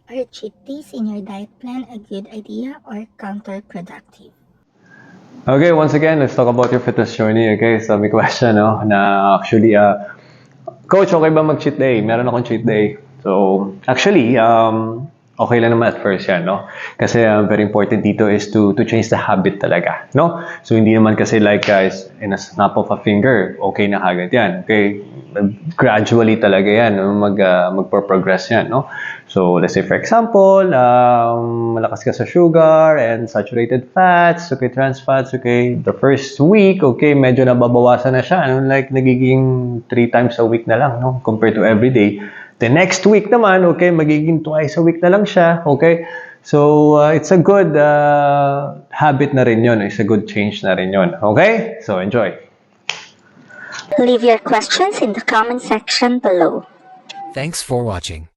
Are cheat days in your diet plan a good idea or counterproductive? Okay, once again, let's talk about your fitness journey. Okay, so may question, no, na actually, Coach, okay ba mag-cheat day? Meron akong cheat day. So, actually, okay lang naman at first yan, no? Kasi very important dito is to change the habit talaga, no? So, hindi naman kasi like guys, in a snap of a finger, okay na agad yan. Okay? Gradually talaga yan, no? Magpo-progress yan, no? So, let's say for example, malakas ka sa sugar and saturated fats, okay, trans fats, okay, the first week, okay, medyo nababawasan na siya, no? Like nagiging 3 times a week na lang, no? Compared to every day. The next week naman, okay, magiging twice a week na lang siya, okay? So, it's a good habit na rin yun. It's a good change na rin yun. Okay? So, enjoy. Leave your questions in the comment section below. Thanks for watching.